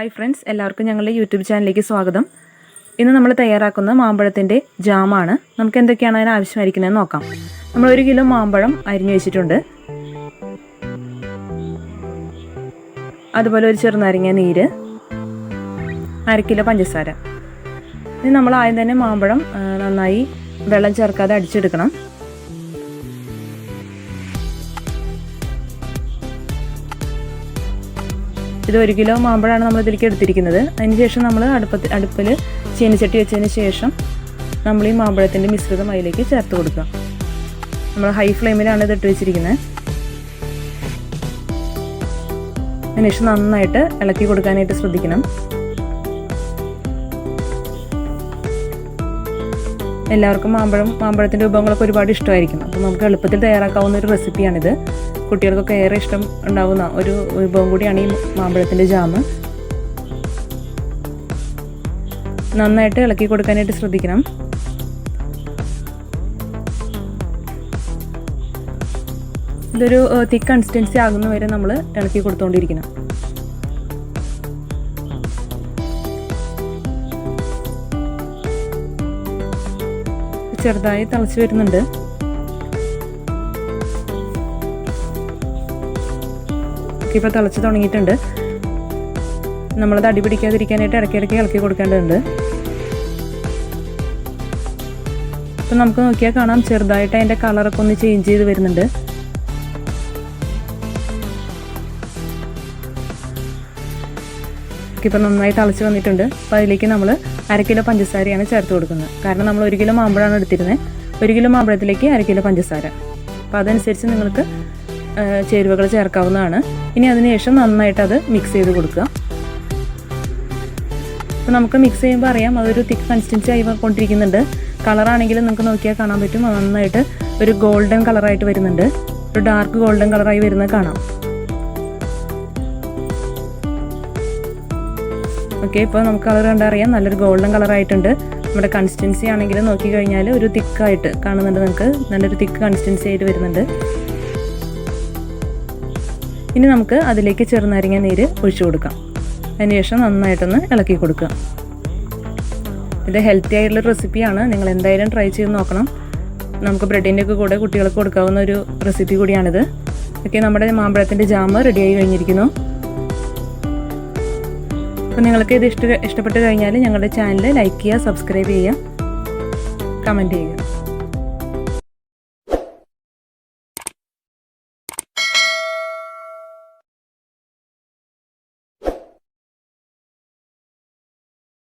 Hi friends, എല്ലാവർക്കും ഞങ്ങളുടെ YouTube ചാനലിലേക്ക് സ്വാഗതം. ഇന്ന് നമ്മൾ തയ്യാറാക്കുന്ന മാമ്പഴത്തിൻ്റെ ജാമാണ്. നമുക്ക് എന്തൊക്കെയാണ് അതിന് ആവശ്യമായിരിക്കുന്നതെന്ന് നോക്കാം. നമ്മൾ 1 കിലോ മാമ്പഴം അരിഞ്ഞു വെച്ചിട്ടുണ്ട്. അതുപോലെ ഒരു ചെറുനാരങ്ങ നീര്, 1/2 കിലോ പഞ്ചസാര. ഇനി നമ്മൾ ആദ്യം തന്നെ മാമ്പഴം നന്നായി വെള്ളം ചേർക്കാതെ അടിച്ചെടുക്കണം. ഇത് 1 കിലോ മാമ്പഴമാണ് നമ്മൾ ഇതിലേക്ക് എടുത്തിരിക്കുന്നത്. അതിനുശേഷം നമ്മൾ അടുപ്പിൽ ചീനിച്ചട്ടി വെച്ചതിന് ശേഷം നമ്മൾ ഈ മാമ്പഴത്തിൻ്റെ മിശ്രിതം അതിലേക്ക് ചേർത്ത് കൊടുക്കുക. നമ്മൾ ഹൈ ഫ്ലെയിമിലാണ് ഇത് ഇട്ട് വെച്ചിരിക്കുന്നത്. അതിനുശേഷം നന്നായിട്ട് ഇളക്കി കൊടുക്കാനായിട്ട് ശ്രദ്ധിക്കണം. എല്ലാവർക്കും മാമ്പഴത്തിൻ്റെ വിഭവങ്ങളൊക്കെ ഒരുപാട് ഇഷ്ടമായിരിക്കും. അപ്പോൾ നമുക്ക് എളുപ്പത്തിൽ തയ്യാറാക്കാവുന്ന ഒരു റെസിപ്പിയാണിത്. കുട്ടികൾക്കൊക്കെ ഏറെ ഇഷ്ടം ഉണ്ടാവുന്ന ഒരു വിഭവം കൂടിയാണ് ഈ മാമ്പഴത്തിൻ്റെ ജാം. നന്നായിട്ട് ഇളക്കി കൊടുക്കാനായിട്ട് ശ്രദ്ധിക്കണം. ഇതൊരു തിക്ക് കൺസിസ്റ്റൻസി ആകുന്ന വരെ നമ്മൾ ഇളക്കി കൊടുത്തുകൊണ്ടിരിക്കണം. ചെറുതായി തിളച്ച് വരുന്നുണ്ട്. ഇപ്പോൾ തിളച്ച് തുടങ്ങിയിട്ടുണ്ട്. നമ്മളത് അടി പിടിക്കാതിരിക്കാനായിട്ട് ഇടയ്ക്കിടയ്ക്ക് ഇളക്കി കൊടുക്കേണ്ടതുണ്ട്. ഇപ്പം നമുക്ക് നോക്കിയാൽ കാണാം, ചെറുതായിട്ട് അതിൻ്റെ കളറൊക്കെ ഒന്ന് ചേഞ്ച് ചെയ്ത് വരുന്നുണ്ട്. ഇപ്പം നന്നായി തിളച്ച് വന്നിട്ടുണ്ട്. അപ്പോൾ അതിലേക്ക് നമ്മൾ 1/2 കിലോ പഞ്ചസാരയാണ് ചേർത്ത് കൊടുക്കുന്നത്. കാരണം നമ്മൾ 1 കിലോ മാമ്പഴമാണ് എടുത്തിരുന്നത്. 1 കിലോ മാമ്പഴത്തിലേക്ക് 1/2 കിലോ പഞ്ചസാര. അപ്പോൾ അതനുസരിച്ച് നിങ്ങൾക്ക് ചേരുവകൾ ചേർക്കാവുന്നതാണ്. ഇനി അതിനുശേഷം നന്നായിട്ട് അത് മിക്സ് ചെയ്ത് കൊടുക്കുക. അപ്പോൾ നമുക്ക് മിക്സ് ചെയ്യുമ്പോൾ അറിയാം, അതൊരു തിക്ക് കൺസിസ്റ്റൻസി ആയി കൊണ്ടിരിക്കുന്നുണ്ട്. കളറാണെങ്കിലും നിങ്ങൾക്ക് നോക്കിയാൽ കാണാൻ പറ്റും, നന്നായിട്ട് ഒരു ഗോൾഡൻ കളറായിട്ട് വരുന്നുണ്ട്. ഒരു ഡാർക്ക് ഗോൾഡൻ കളറായി വരുന്നത് കാണാം. ഓക്കെ, ഇപ്പോൾ നമുക്ക് കളർ കണ്ടറിയാം, നല്ലൊരു ഗോൾഡൻ കളറായിട്ടുണ്ട്. നമ്മുടെ കൺസിസ്റ്റൻസി ആണെങ്കിലും നോക്കിക്കഴിഞ്ഞാൽ ഒരു തിക്കായിട്ട് കാണുന്നുണ്ട്. നിങ്ങൾക്ക് നല്ലൊരു തിക്ക് കൺസിസ്റ്റൻസി ആയിട്ട് വരുന്നുണ്ട്. ഇനി നമുക്ക് അതിലേക്ക് ചെറുനാരങ്ങ നീര് ഒഴിച്ചു കൊടുക്കാം. അതിനുശേഷം നന്നായിട്ടൊന്ന് ഇളക്കി കൊടുക്കുക. ഇത് ഹെൽത്തി ആയിട്ടുള്ള റെസിപ്പിയാണ്. നിങ്ങൾ എന്തായാലും ട്രൈ ചെയ്ത് നോക്കണം. നമുക്ക് ബ്രെഡിൻ്റെ ഒക്കെ കൂടെ കുട്ടികൾക്ക് കൊടുക്കാവുന്ന ഒരു റെസിപ്പി കൂടിയാണിത്. ഓക്കെ, നമ്മുടെ മാമ്പഴത്തിൻ്റെ ജാം റെഡിയായി കഴിഞ്ഞിരിക്കുന്നു. അപ്പോൾ നിങ്ങൾക്ക് ഇത് ഇഷ്ടപ്പെട്ട് കഴിഞ്ഞാൽ ഞങ്ങളുടെ ചാനൽ ലൈക്ക് ചെയ്യുക, സബ്സ്ക്രൈബ് ചെയ്യുക, കമൻറ്റ് ചെയ്യുക.